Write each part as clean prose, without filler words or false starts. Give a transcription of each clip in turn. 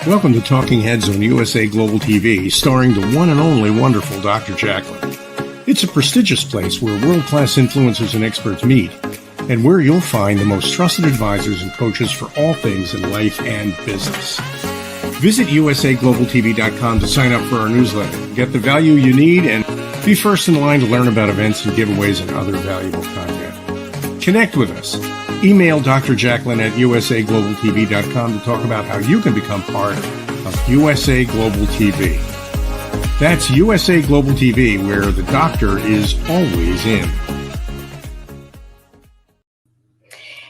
Welcome to Talking Heads on USA Global TV, starring the one and only wonderful Dr. JACALYN. It's a prestigious place where world-class influencers and experts meet, and where you'll find the most trusted advisors and coaches for all things in life and business. Visit usaglobaltv.com to sign up for our newsletter, get the value you need, and be first in line to learn about events and giveaways and other valuable content. Connect with us. Email Dr. JACALYN at usaglobaltv.com to talk about how you can become part of USA Global TV. That's USA Global TV, where the doctor is always in.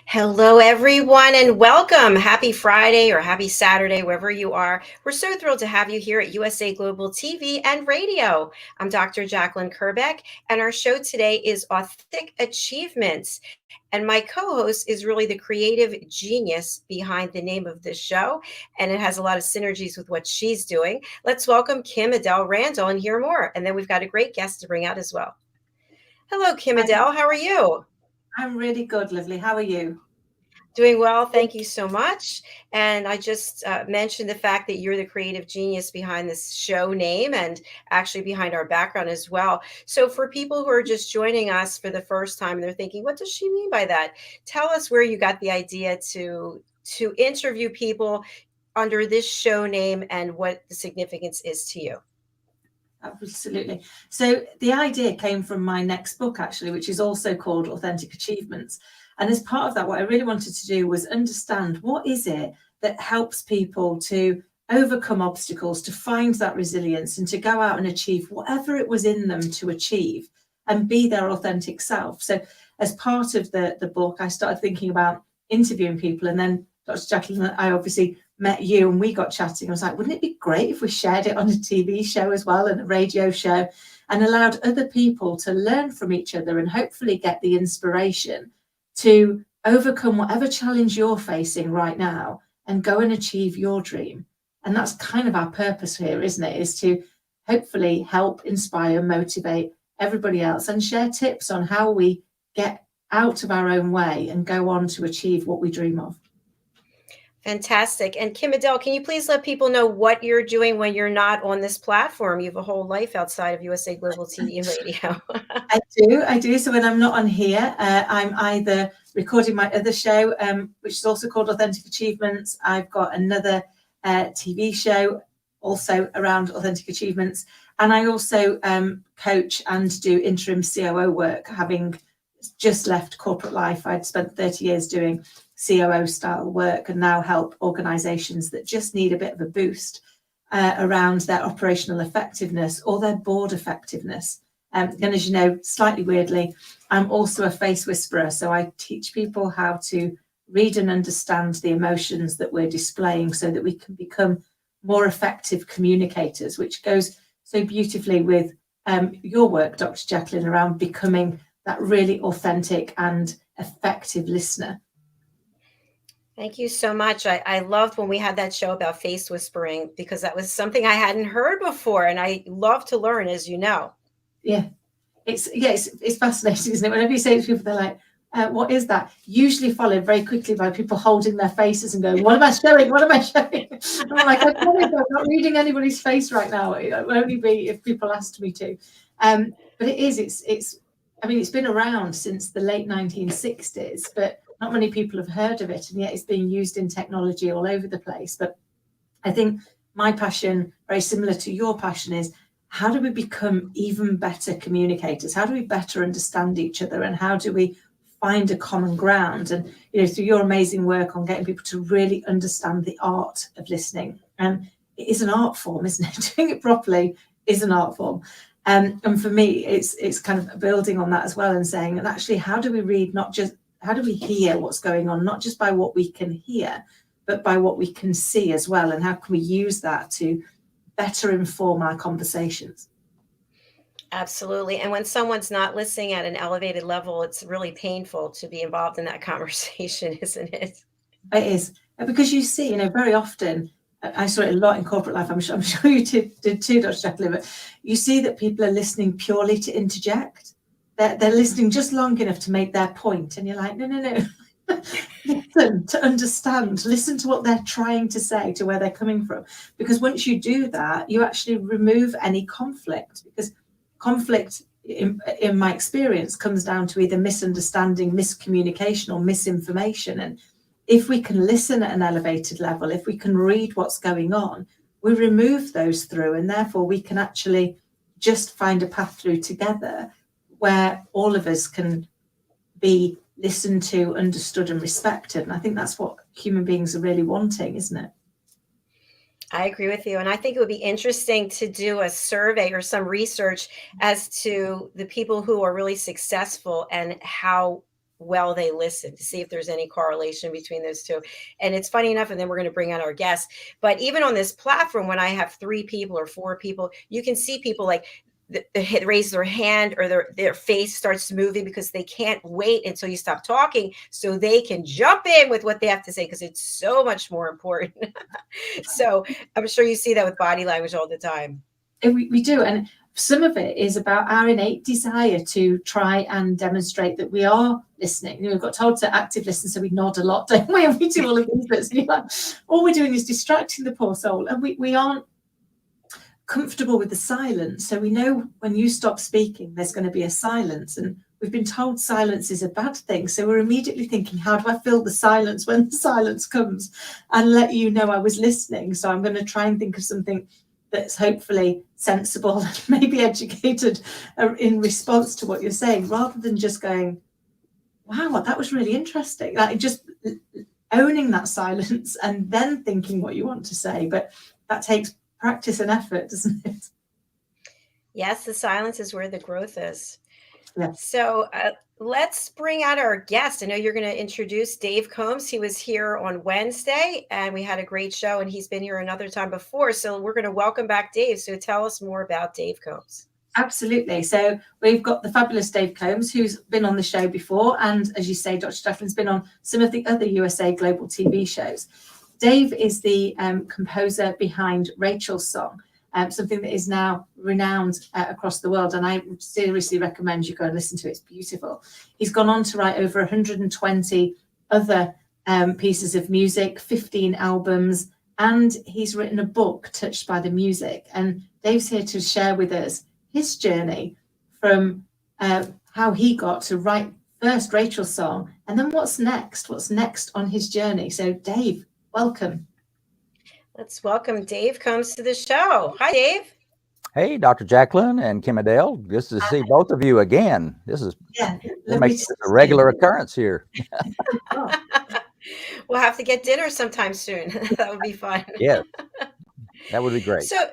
Hello, everyone, and welcome. Happy Friday or happy Saturday, wherever you are. We're so thrilled to have you here at USA Global TV and Radio. I'm Dr. JACALYN KERBECK, and our show today is Authentic Achievements. And my co-host is really the creative genius behind the name of this show, and it has a lot of synergies with what she's doing. Let's welcome KIM-ADELE Randall and hear more. And then we've got a great guest to bring out as well. Hello, KIM-ADELE. How are you? I'm really good, lovely. How are you? Doing well. Thank you so much. And I just mentioned the fact that you're the creative genius behind this show name and actually behind our background as well. So for people who are just joining us for the first time and they're thinking, what does she mean by that? Tell us where you got the idea to interview people under this show name and what the significance is to you. Absolutely. So the idea came from my next book, actually, which is also called Authentic Achievements. And as part of that, what I really wanted to do was understand what is it that helps people to overcome obstacles, to find that resilience and to go out and achieve whatever it was in them to achieve and be their authentic self. So as part of the book, I started thinking about interviewing people. And then Dr. JACALYN, I obviously met you and we got chatting. I was like, wouldn't it be great if we shared it on a TV show as well and a radio show and allowed other people to learn from each other and hopefully get the inspiration to overcome whatever challenge you're facing right now and go and achieve your dream. And that's kind of our purpose here, isn't it? Is to hopefully help, inspire, motivate everybody else and share tips on how we get out of our own way and go on to achieve what we dream of. Fantastic. And KIM-ADELE, can you please let people know what you're doing when you're not on this platform? You have a whole life outside of USA Global TV and Radio. I do. So when I'm not on here, I'm either recording my other show, which is also called Authentic Achievements. I've got another TV show also around authentic achievements. And I also coach and do interim COO work, having just left corporate life. I'd spent 30 years doing COO style work and now help organizations that just need a bit of a boost around their operational effectiveness or their board effectiveness. And as you know, slightly weirdly, I'm also a face whisperer. So I teach people how to read and understand the emotions that we're displaying so that we can become more effective communicators, which goes so beautifully with your work, Dr. JACALYN, around becoming that really authentic and effective listener. Thank you so much. I loved when we had that show about face whispering because that was something I hadn't heard before. And I love to learn, as you know. Yeah, it's fascinating, isn't it? Whenever you say it to people, they're like, what is that? Usually followed very quickly by people holding their faces and going, what am I showing? What am I showing? And I'm like, I'm not reading anybody's face right now. It will only be if people asked me to. But it's been around since the late 1960s, but not many people have heard of it, and yet it's being used in technology all over the place. But I think my passion, very similar to your passion, is how do we become even better communicators? How do we better understand each other? And how do we find a common ground? And, through your amazing work on getting people to really understand the art of listening. And it is an art form, isn't it? Doing it properly is an art form. And for me, it's kind of building on that as well and saying, and actually, how do we read, not just how do we hear what's going on, not just by what we can hear, but by what we can see as well? And how can we use that to better inform our conversations? Absolutely. And when someone's not listening at an elevated level, it's really painful to be involved in that conversation, isn't it? It is. Because you see, very often, I saw it a lot in corporate life, I'm sure you did too, Dr. JACALYN, but you see that people are listening purely to interject. They're listening just long enough to make their point. And you're like, no. Listen to understand, listen to what they're trying to say, to where they're coming from. Because once you do that, you actually remove any conflict, because conflict, in my experience, comes down to either misunderstanding, miscommunication, or misinformation. And if we can listen at an elevated level, if we can read what's going on, we remove those through, and therefore we can actually just find a path through together where all of us can be listened to, understood, and respected. And I think that's what human beings are really wanting, isn't it? I agree with you. And I think it would be interesting to do a survey or some research as to the people who are really successful and how well they listen, to see if there's any correlation between those two. And it's funny enough, and then we're going to bring out our guests. But even on this platform, when I have 3 people or 4 people, you can see people like raise their hand or their face starts moving because they can't wait until you stop talking so they can jump in with what they have to say, because it's so much more important. So I'm sure you see that with body language all the time. We do. And some of it is about our innate desire to try and demonstrate that we are listening. We've got told to active listen, so we nod a lot, don't we? And we do all of these bits. And you're like, all we're doing is distracting the poor soul. And we aren't comfortable with the silence. So we know when you stop speaking, there's going to be a silence. And we've been told silence is a bad thing. So we're immediately thinking, how do I fill the silence when the silence comes and let you know I was listening? So I'm going to try and think of something that's hopefully sensible and maybe educated in response to what you're saying, rather than just going, wow, that was really interesting. Like just owning that silence and then thinking what you want to say. But that takes practice and effort, doesn't it? Yes, the silence is where the growth is. Yeah. So let's bring out our guest. I know you're going to introduce Dave Combs. He was here on Wednesday and we had a great show, and he's been here another time before. So we're going to welcome back Dave. So tell us more about Dave Combs. Absolutely. So we've got the fabulous Dave Combs, who's been on the show before. And as you say, Dr. Jacalyn's been on some of the other USA Global TV shows. Dave is the composer behind Rachel's Song, something that is now renowned across the world. And I seriously recommend you go and listen to it. It's beautiful. He's gone on to write over 120 other pieces of music, 15 albums, and he's written a book, Touched by the Music. And Dave's here to share with us his journey from how he got to write first Rachel's Song, and then what's next on his journey. So Dave, welcome. Let's welcome Dave Combs to the show. Hi, Dave. Hey, Dr. Jacalyn and KIM-ADELE. Good to see both of you again. This is makes it a regular occurrence here. We'll have to get dinner sometime soon. That would be fun. Yeah, that would be great. So,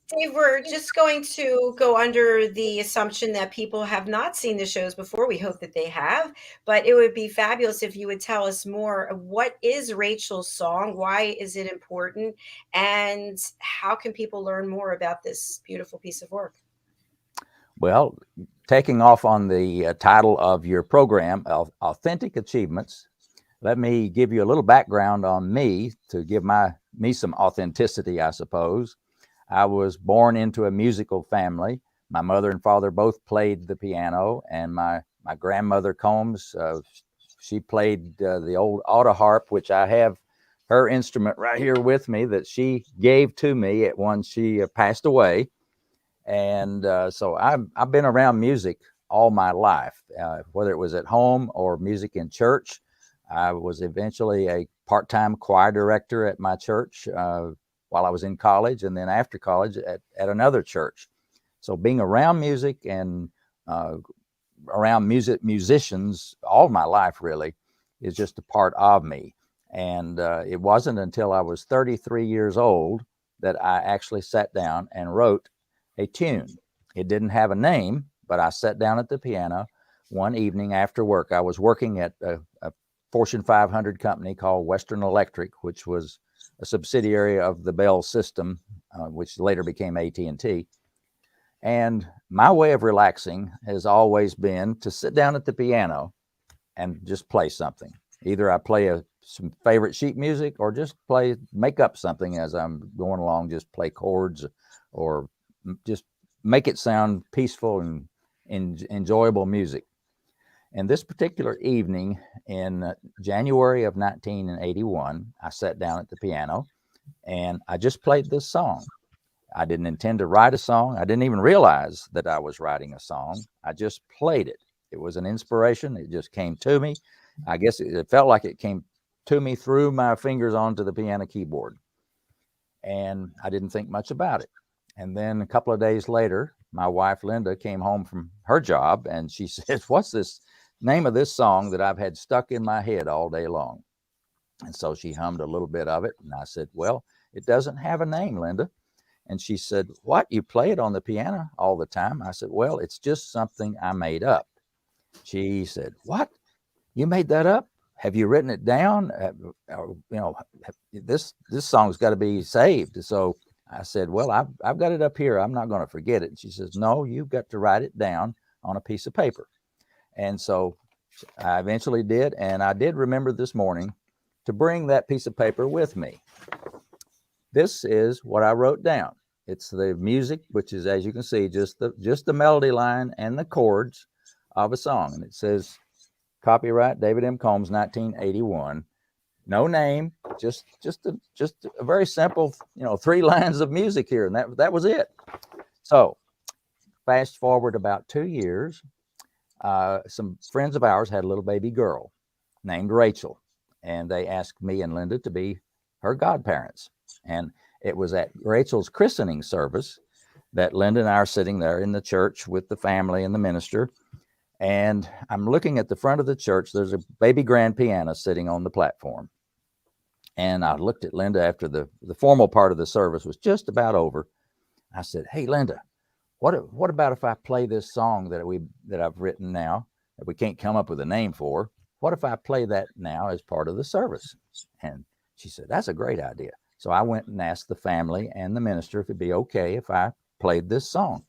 Dave, we're just going to go under the assumption that people have not seen the shows before. We hope that they have, but it would be fabulous if you would tell us more of what is Rachel's Song, why is it important, and how can people learn more about this beautiful piece of work? Well, taking off on the title of your program, Authentic Achievements, let me give you a little background on me to give me some authenticity, I suppose. I was born into a musical family. My mother and father both played the piano, and my grandmother Combs, she played the old auto harp, which I have her instrument right here with me that she gave to me once she passed away. And so I've been around music all my life, whether it was at home or music in church. I was eventually a part-time choir director at my church while I was in college, and then after college at another church. So being around music and around musicians all my life really is just a part of me. And it wasn't until I was 33 years old that I actually sat down and wrote a tune. It didn't have a name, but I sat down at the piano one evening after work. I was working at a Fortune 500 company called Western Electric, which was a subsidiary of the Bell system, which later became AT&T. And my way of relaxing has always been to sit down at the piano and just play something. Either I play some favorite sheet music or just make up something as I'm going along, just play chords or just make it sound peaceful and enjoyable music. And this particular evening in January of 1981, I sat down at the piano and I just played this song. I didn't intend to write a song. I didn't even realize that I was writing a song. I just played it. It was an inspiration. It just came to me. I guess it felt like it came to me through my fingers onto the piano keyboard. And I didn't think much about it. And then a couple of days later, my wife, Linda, came home from her job and she said, "What's this name of this song that I've had stuck in my head all day long?" And so she hummed a little bit of it. And I said, "Well, it doesn't have a name, Linda." And she said, "What? You play it on the piano all the time?" I said, "Well, it's just something I made up." She said, "What? You made that up? Have you written it down? This song's got to be saved." So I said, "Well, I've got it up here. I'm not going to forget it." And she says, "No, you've got to write it down on a piece of paper." And so I eventually did. And I did remember this morning to bring that piece of paper with me. This is what I wrote down. It's the music, which is, as you can see, just the melody line and the chords of a song. And it says, copyright David M. Combs, 1981. No name, just a very simple, 3 lines of music here, and that was it. So fast forward about 2 years, some friends of ours had a little baby girl named Rachel, and they asked me and Linda to be her godparents. And it was at Rachel's christening service that Linda and I are sitting there in the church with the family and the minister. And I'm looking at the front of the church. There's a baby grand piano sitting on the platform. And I looked at Linda after the formal part of the service was just about over. I said, "Hey, Linda, what about if I play this song that I've written now that we can't come up with a name for? What if I play that now as part of the service?" And she said, "That's a great idea." So I went and asked the family and the minister if it'd be okay if I played this song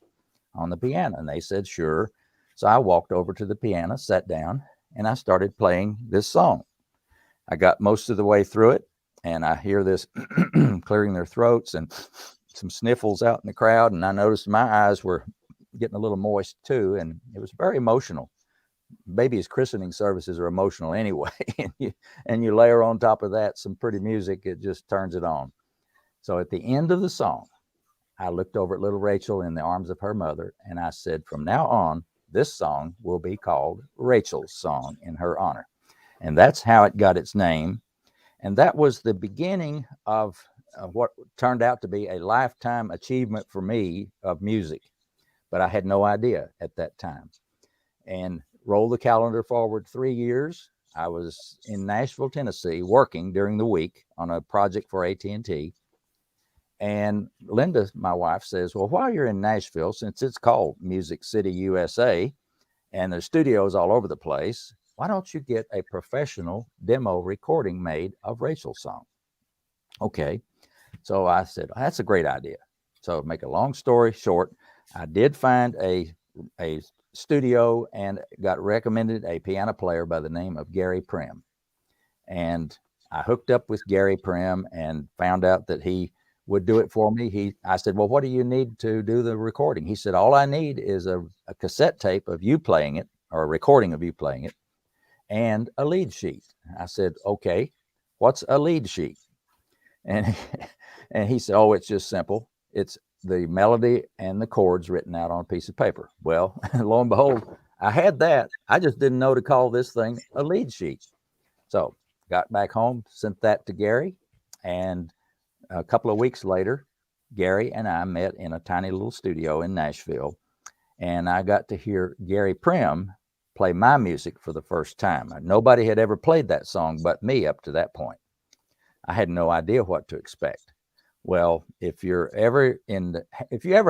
on the piano. And they said, "Sure." So I walked over to the piano, sat down, and I started playing this song. I got most of the way through it, and I hear this clearing their throats and some sniffles out in the crowd. And I noticed my eyes were getting a little moist too, and it was very emotional. Baby's christening services are emotional anyway, and you layer on top of that some pretty music, it just turns it on. So at the end of the song, I looked over at little Rachel in the arms of her mother, and I said, "From now on, this song will be called Rachel's Song in her honor." And that's how it got its name. And that was the beginning of what turned out to be a lifetime achievement for me of music. But I had no idea at that time. And roll the calendar forward 3 years. I was in Nashville, Tennessee, working during the week on a project for AT&T. And Linda, my wife, says, "Well, while you're in Nashville, since it's called Music City, USA, and there's studios all over the place, why don't you get a professional demo recording made of Rachel's song?" Okay. So I said, "That's a great idea." So to make a long story short, I did find a studio and got recommended a piano player by the name of Gary Prim. And I hooked up with Gary Prim and found out that he would do it for me. I said, "Well, what do you need to do the recording?" He said, "All I need is a cassette tape of you playing it, or a recording of you playing it, and a lead sheet." I said, "Okay, what's a lead sheet?" And he said, "Oh, it's just simple. It's the melody and the chords written out on a piece of paper." Well, lo and behold, I had that. I just didn't know to call this thing a lead sheet. So got back home, sent that to Gary, and a couple of weeks later, Gary and I met in a tiny little studio in Nashville, and I got to hear Gary Prim play my music for the first time. Nobody had ever played that song but me up to that point. I had no idea what to expect. Well, if you ever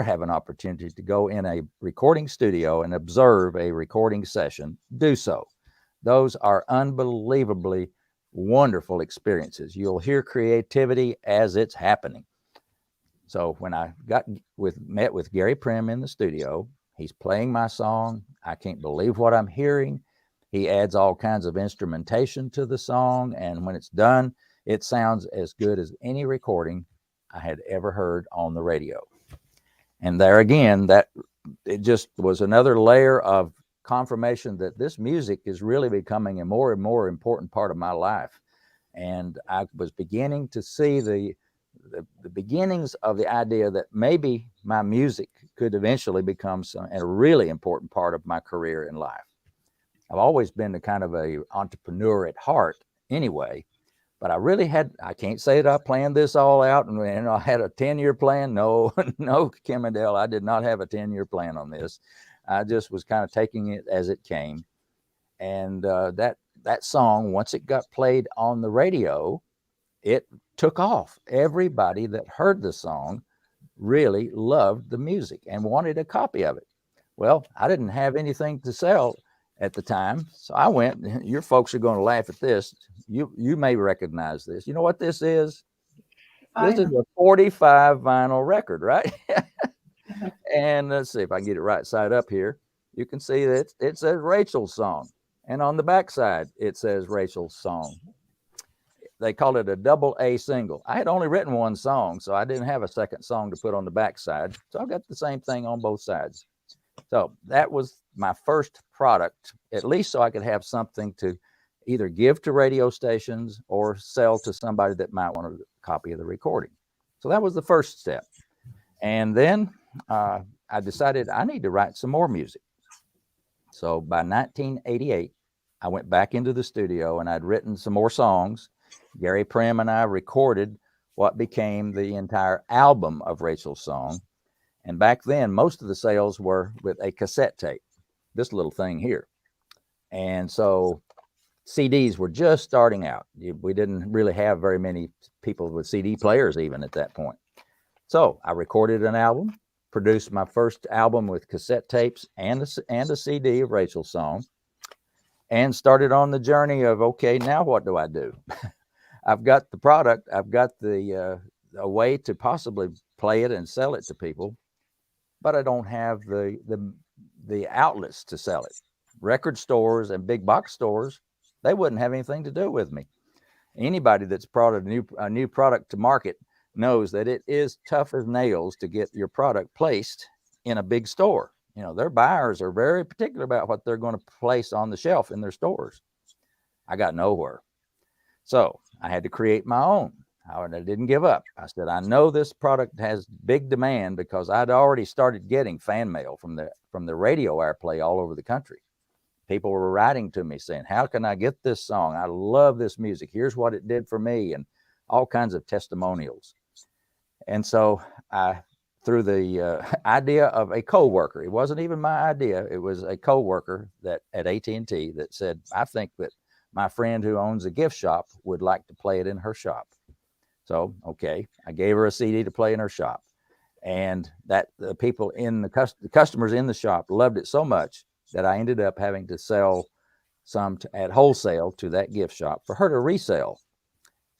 have an opportunity to go in a recording studio and observe a recording session, do so. Those are unbelievably wonderful experiences. You'll hear creativity as it's happening. So when I met with Gary Prim in the studio, he's playing my song. I can't believe what I'm hearing. He adds all kinds of instrumentation to the song, and when it's done, it sounds as good as any recording I had ever heard on the radio. And there again, that it just was another layer of confirmation that this music is really becoming a more and more important part of my life. And I was beginning to see the beginnings of the idea that maybe my music could eventually become a really important part of my career in life. I've always been a kind of a entrepreneur at heart anyway, but I can't say that I planned this all out and I had a 10-year plan. No, no, KIM-ADELE, I did not have a 10-year plan on this. I just was kind of taking it as it came. And that song, once it got played on the radio, it took off. Everybody that heard the song really loved the music and wanted a copy of it. Well, I didn't have anything to sell at the time, so I went. Your folks are going to laugh at this. You may recognize this. You know what this is? This is a 45 vinyl record, right? And let's see if I can get it right side up here. You can see that it says Rachel's song, and on the back side it says Rachel's song. They call it a double A single. I had only written one song, so I didn't have a second song to put on the back side. So I got the same thing on both sides. So that was my first product, at least so I could have something to either give to radio stations or sell to somebody that might want a copy of the recording. So that was the first step. And then I decided I need to write some more music. So by 1988, I went back into the studio and I'd written some more songs. Gary Prim and I recorded what became the entire album of Rachel's song. And back then, most of the sales were with a cassette tape, this little thing here. And so CDs were just starting out. We didn't really have very many people with CD players even at that point. So I recorded an album, produced my first album with cassette tapes and a CD of Rachel's song, and started on the journey of, okay, now what do I do? I've got the product. I've got a way to possibly play it and sell it to people, but I don't have the outlets to sell it. Record stores and big box stores, they wouldn't have anything to do with me. Anybody that's brought a new product to market knows that it is tough as nails to get your product placed in a big store. You know, their buyers are very particular about what they're going to place on the shelf in their stores. I got nowhere. So I had to create my own. I didn't give up. I said, I know this product has big demand because I'd already started getting fan mail from the radio airplay all over the country. People were writing to me saying, how can I get this song? I love this music. Here's what it did for me, and all kinds of testimonials. And so I through the idea of a coworker, it wasn't even my idea. It was a coworker that at AT&T that said, I think that my friend who owns a gift shop would like to play it in her shop. So, okay, I gave her a CD to play in her shop, and that the people in the customers in the shop loved it so much that I ended up having to sell some at wholesale to that gift shop for her to resell.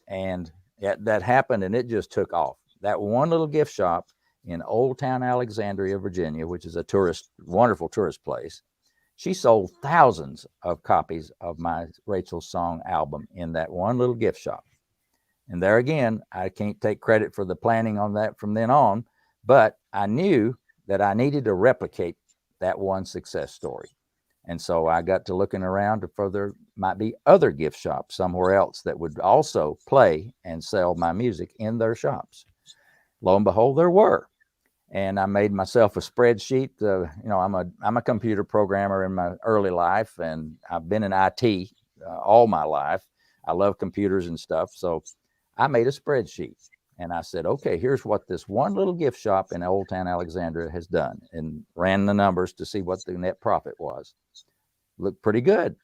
And that happened, and it just took off. That one little gift shop in Old Town Alexandria, Virginia, which is a wonderful tourist place, she sold thousands of copies of my Rachel's Song album in that one little gift shop. And there again, I can't take credit for the planning on that from then on, but I knew that I needed to replicate that one success story. And so I got to looking around for there might be other gift shops somewhere else that would also play and sell my music in their shops. Lo and behold, there were. And I made myself a spreadsheet. You know, I'm a computer programmer in my early life, and I've been in IT all my life. I love computers and stuff. So I made a spreadsheet, and I said, okay, here's what this one little gift shop in Old Town Alexandria has done, and ran the numbers to see what the net profit was. Looked pretty good.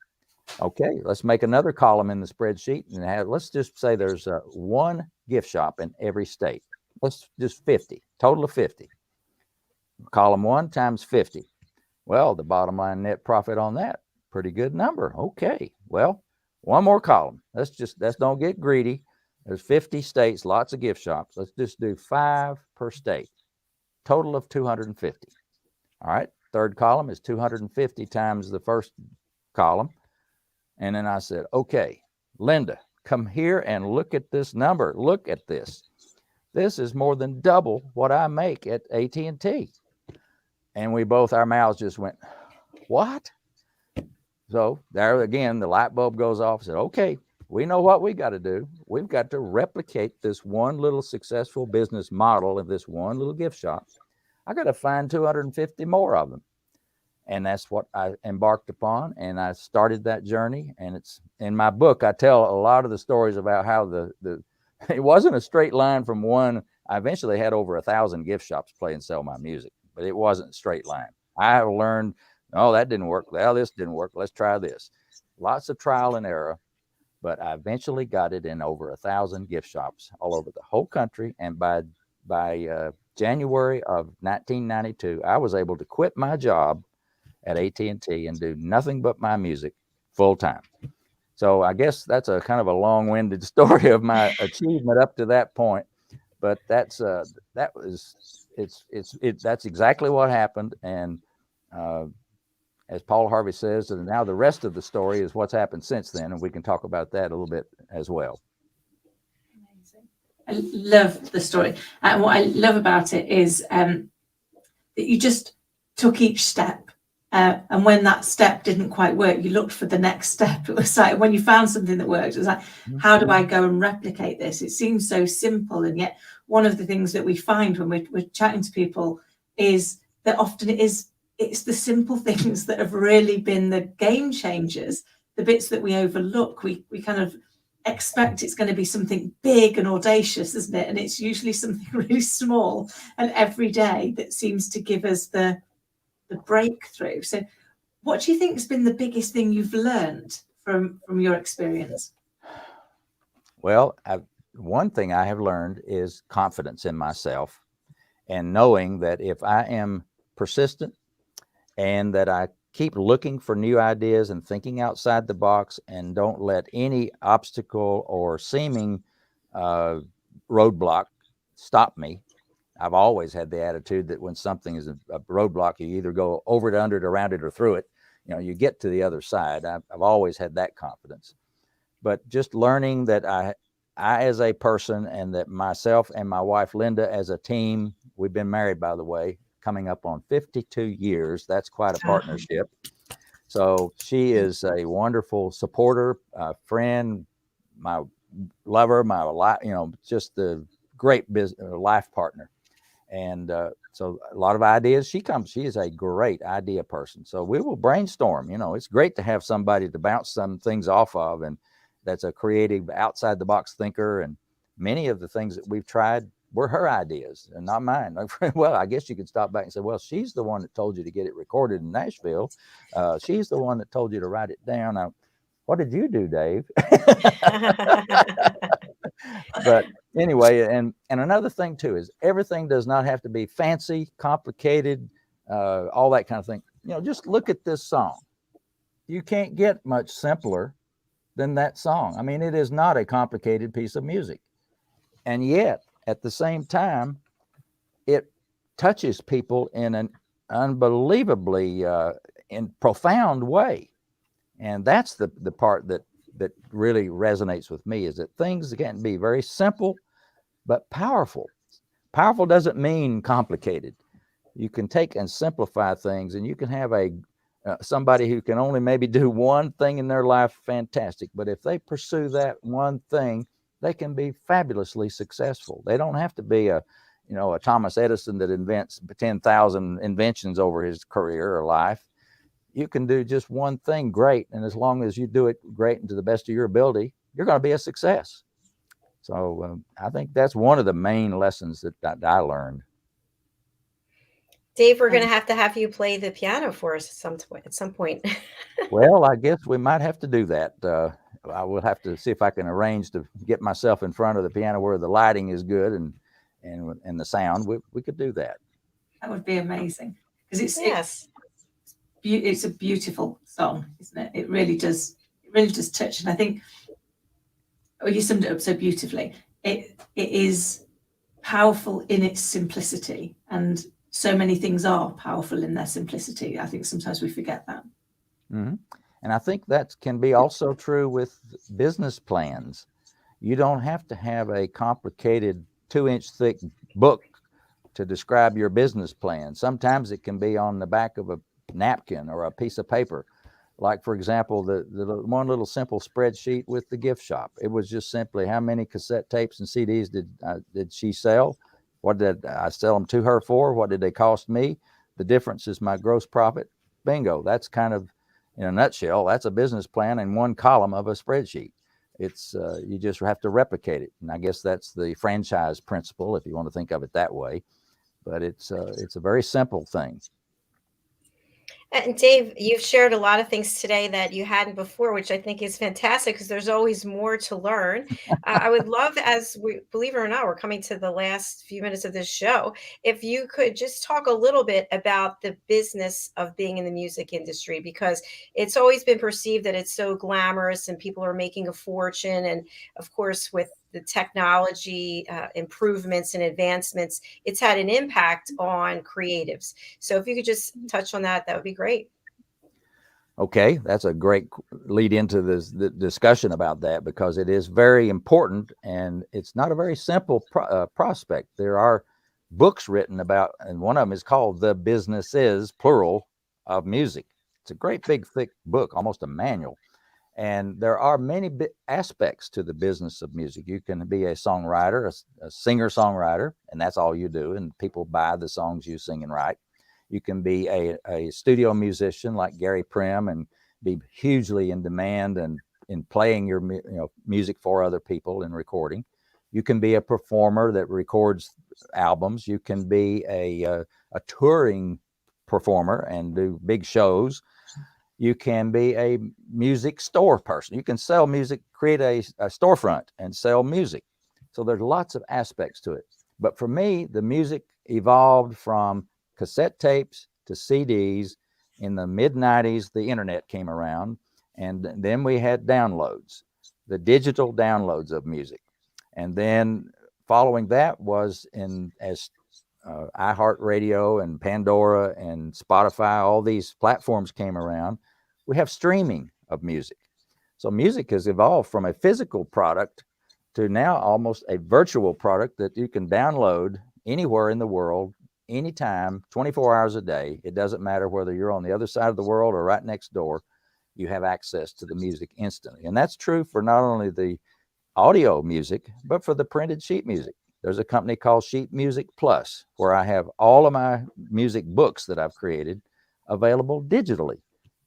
Okay, let's make another column in the spreadsheet, and let's just say there's one gift shop in every state. Let's just 50, total of 50. Column 1 times 50. Well, the bottom line net profit on that, pretty good number. Okay, well, one more column. Let's don't get greedy. There's 50 states, lots of gift shops. Let's just do 5 per state. Total of 250. All right, third column is 250 times the first column. And then I said, okay, Linda, come here and look at this number. Look at this. This is more than double what I make at AT&T. And our mouths just went, what? So there again, the light bulb goes off. I said, okay, we know what we got to do. We've got to replicate this one little successful business model of this one little gift shop. I got to find 250 more of them. And that's what I embarked upon. And I started that journey. And it's in my book, I tell a lot of the stories about how it wasn't a straight line from one. I eventually had over 1,000 gift shops play and sell my music, but it wasn't a straight line. I learned, oh, that didn't work. Well, this didn't work. Let's try this. Lots of trial and error, but I eventually got it in over 1,000 gift shops all over the whole country. And by January of 1992, I was able to quit my job at AT&T and do nothing but my music full time. So I guess that's a kind of a long-winded story of my achievement up to that point. But that's exactly what happened. And as Paul Harvey says, and now the rest of the story is what's happened since then, and we can talk about that a little bit as well. Amazing. I love the story, and what I love about it is that you just took each step. And when that step didn't quite work, you looked for the next step. It was like when you found something that worked, it was like, how do I go and replicate this? It seems so simple. And yet one of the things that we find when we're chatting to people is that often it's the simple things that have really been the game changers, the bits that we overlook. We kind of expect it's going to be something big and audacious, isn't it? And it's usually something really small and everyday that seems to give us the breakthrough. So what do you think has been the biggest thing you've learned from your experience? Well, one thing I have learned is confidence in myself, and knowing that if I am persistent and that I keep looking for new ideas and thinking outside the box and don't let any obstacle or seeming roadblock stop me. I've always had the attitude that when something is a roadblock, you either go over it, under it, around it, or through it. You know, you get to the other side. I've always had that confidence. But just learning that I as a person, and that myself and my wife, Linda, as a team, we've been married, by the way, coming up on 52 years. That's quite a partnership. So she is a wonderful supporter, friend, my lover, my life, just the great life partner. And so a lot of ideas, she is a great idea person. So we will brainstorm. It's great to have somebody to bounce some things off of, and that's a creative, outside the box thinker. And many of the things that we've tried were her ideas and not mine. Well, I guess you could stop back and say, well, she's the one that told you to get it recorded in Nashville. She's the one that told you to write it down. Now, what did you do, Dave? But anyway, and another thing too is everything does not have to be fancy, complicated, all that kind of thing. Just look at this song. You can't get much simpler than that song. I mean, it is not a complicated piece of music. And yet, at the same time, it touches people in an unbelievably in profound way. And that's the part that really resonates with me, is that things can be very simple, but powerful. Powerful doesn't mean complicated. You can take and simplify things, and you can have somebody who can only maybe do one thing in their life, fantastic. But if they pursue that one thing, they can be fabulously successful. They don't have to be a Thomas Edison that invents 10,000 inventions over his career or life. You can do just one thing great, and as long as you do it great and to the best of your ability, you're going to be a success. So I think that's one of the main lessons that I learned. Dave, we're going to have you play the piano for us at some point. Well, I guess we might have to do that. I will have to see if I can arrange to get myself in front of the piano where the lighting is good and the sound. We could do that. That would be amazing, because it's a beautiful song, isn't it? It really does touch. And I think, you summed it up so beautifully. It is powerful in its simplicity, and so many things are powerful in their simplicity. I think sometimes we forget that. Mm-hmm. And I think that can be also true with business plans. You don't have to have a complicated 2-inch thick book to describe your business plan. Sometimes it can be on the back of a napkin or a piece of paper. Like, for example, the one little simple spreadsheet with the gift shop. It was just simply how many cassette tapes and CDs did she sell? What did I sell them to her for? What did they cost me? The difference is my gross profit. Bingo. That's kind of, in a nutshell, that's a business plan in one column of a spreadsheet. It's you just have to replicate it. And I guess that's the franchise principle, if you want to think of it that way. But it's a very simple thing. And Dave, you've shared a lot of things today that you hadn't before, which I think is fantastic because there's always more to learn. I would love, as we believe it or not, we're coming to the last few minutes of this show. If you could just talk a little bit about the business of being in the music industry, because it's always been perceived that it's so glamorous and people are making a fortune. And of course, with the technology improvements and advancements, it's had an impact on creatives. So if you could just touch on that, that would be great. Okay, that's a great lead into the discussion about that, because it is very important, and it's not a very simple prospect. There are books written about, and one of them is called The Business Is, plural, of Music. It's a great big thick book, almost a manual. And there are many aspects to the business of music. You can be a songwriter, a singer-songwriter, and that's all you do, and people buy the songs you sing and write. You can be a studio musician like Gary Prim and be hugely in demand and in playing your music for other people and recording. You can be a performer that records albums. You can be a touring performer and do big shows. You can be a music store person. You can sell music, create a storefront and sell music. So there's lots of aspects to it. But for me, the music evolved from cassette tapes to CDs. In the mid-90s, the internet came around, and then we had downloads, the digital downloads of music. And then following that was as iHeartRadio and Pandora and Spotify, all these platforms came around, we have streaming of music. So music has evolved from a physical product to now almost a virtual product that you can download anywhere in the world, anytime, 24 hours a day. It doesn't matter whether you're on the other side of the world or right next door, you have access to the music instantly. And that's true for not only the audio music, but for the printed sheet music. There's a company called Sheet Music Plus, where I have all of my music books that I've created available digitally.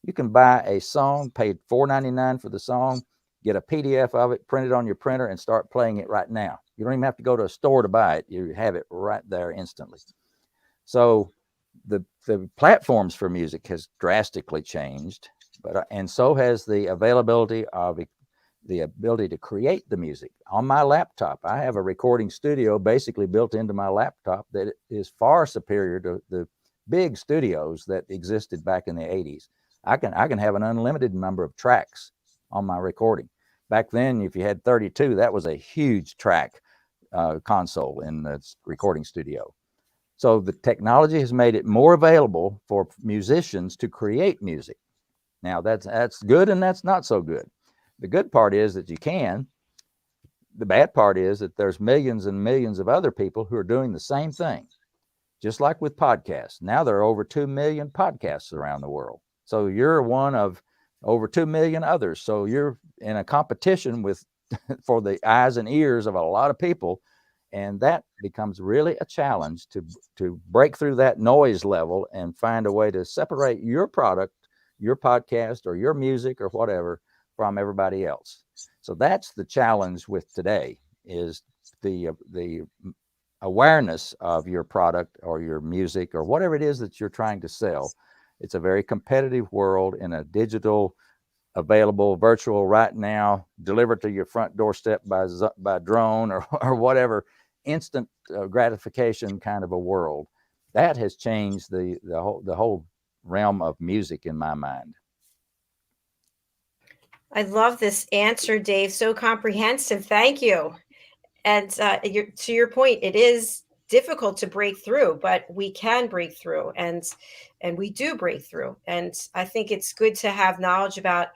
You can buy a song, pay $4.99 for the song, get a PDF of it, print it on your printer, and start playing it right now. You don't even have to go to a store to buy it. You have it right there instantly. So the platforms for music has drastically changed, and so has the availability of the ability to create the music. On my laptop, I have a recording studio basically built into my laptop that is far superior to the big studios that existed back in the 80s. I can have an unlimited number of tracks on my recording. Back then, if you had 32, that was a huge track console in the recording studio. So the technology has made it more available for musicians to create music. Now that's good and that's not so good. The good part is that you can. The bad part is that there's millions and millions of other people who are doing the same thing. Just like with podcasts. Now there are over 2 million podcasts around the world. So you're one of over 2 million others. So you're in a competition with for the eyes and ears of a lot of people. And that becomes really a challenge to break through that noise level and find a way to separate your product, your podcast, or your music or whatever from everybody else. So that's the challenge with today, is the awareness of your product or your music or whatever it is that you're trying to sell. It's a very competitive world in a digital, available, virtual, right now, delivered to your front doorstep by drone or whatever, instant gratification kind of a world. That has changed the whole realm of music in my mind. I love this answer, Dave. So comprehensive. Thank you. And to your point, it is difficult to break through, but we can break through, and we do break through. And I think it's good to have knowledge about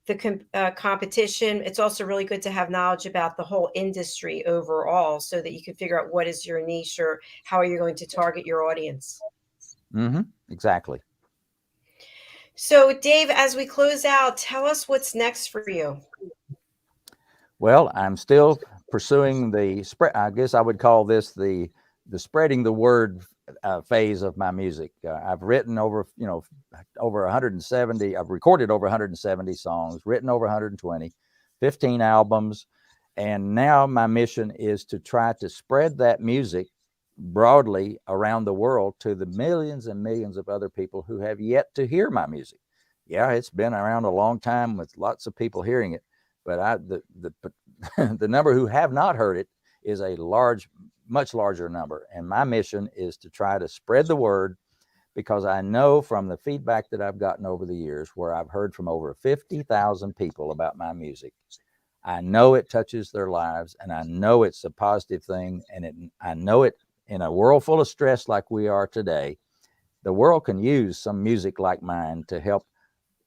the competition. It's also really good to have knowledge about the whole industry overall, so that you can figure out what is your niche or how are you going to target your audience. Mm-hmm. Exactly. So Dave, as we close out, tell us what's next for you. Well, I'm still pursuing the spread. I guess I would call this the spreading the word phase of my music. I've written over 170. I've recorded over 170 songs, written over 120, 15 albums, and now my mission is to try to spread that music broadly around the world to the millions and millions of other people who have yet to hear my music. Yeah, it's been around a long time with lots of people hearing it, but the number who have not heard it is a much larger number. And my mission is to try to spread the word, because I know from the feedback that I've gotten over the years, where I've heard from over 50,000 people about my music, I know it touches their lives, and I know it's a positive thing. And I know it in a world full of stress like we are today, the world can use some music like mine to help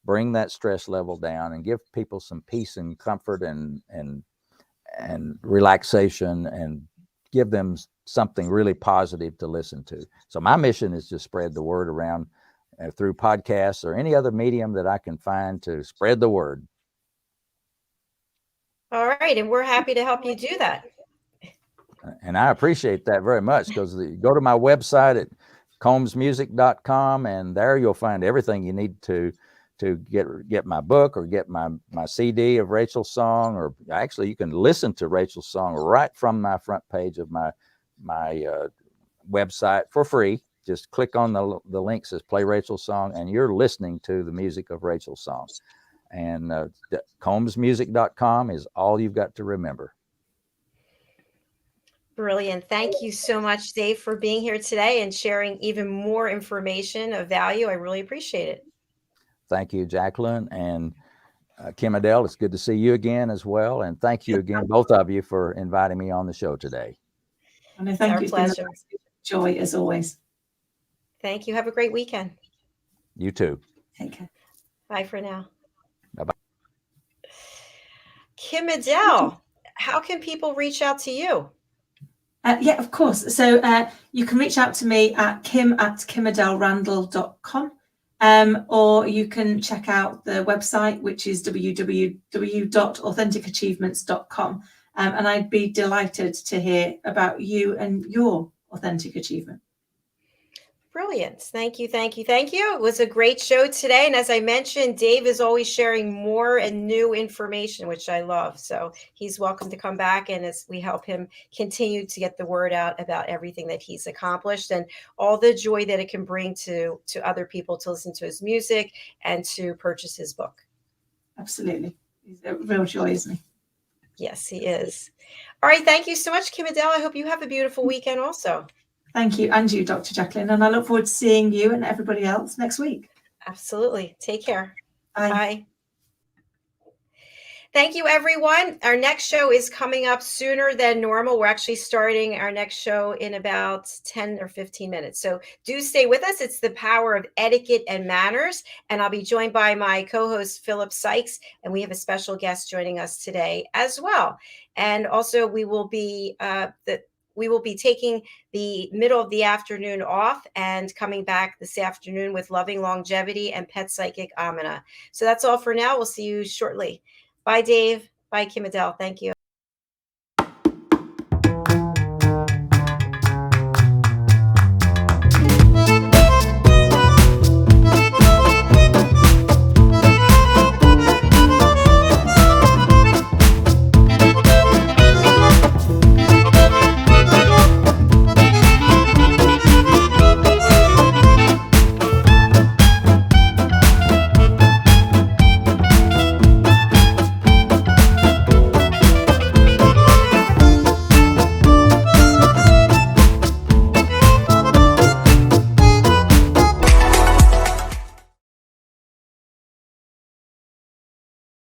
bring that stress level down and give people some peace and comfort and relaxation, and give them something really positive to listen to. So my mission is to spread the word around through podcasts or any other medium that I can find to spread the word. All right. And we're happy to help you do that. And I appreciate that very much, because go to my website at combsmusic.com, and there you'll find everything you need to get my book, or get my CD of Rachel's song, or actually you can listen to Rachel's song right from my front page of my website for free. Just click on the link that says play Rachel's song, and you're listening to the music of Rachel's song. And combsmusic.com is all you've got to remember. Brilliant. Thank you so much, Dave, for being here today and sharing even more information of value. I really appreciate it. Thank you, Jacqueline, and KIM-ADELE. It's good to see you again as well. And thank you again, both of you, for inviting me on the show today. And I thank you. It's been a joy as always. Thank you. Have a great weekend. You too. Take care. Bye for now. Bye-bye. KIM-ADELE, how can people reach out to you? Yeah, of course. So you can reach out to me at kim@kimadelerandall.com, or you can check out the website, which is www.authenticachievements.com. And I'd be delighted to hear about you and your authentic achievement. Brilliant. Thank you. Thank you. Thank you. It was a great show today. And as I mentioned, Dave is always sharing more and new information, which I love. So he's welcome to come back, and as we help him continue to get the word out about everything that he's accomplished and all the joy that it can bring to other people to listen to his music and to purchase his book. Absolutely. He's a real joy, isn't he? Yes, he is. All right. Thank you so much, KIM-ADELE. I hope you have a beautiful weekend also. Thank you. And you, Dr. Jacqueline. And I look forward to seeing you and everybody else next week. Absolutely. Take care. Bye. Bye. Thank you, everyone. Our next show is coming up sooner than normal. We're actually starting our next show in about 10 or 15 minutes. So do stay with us. It's the power of etiquette and manners. And I'll be joined by my co-host, Philip Sykes. And we have a special guest joining us today as well. And also we will be taking the middle of the afternoon off and coming back this afternoon with Loving Longevity and Pet Psychic Amina. So that's all for now. We'll see you shortly. Bye, Dave. Bye, KIM-ADELE. Thank you.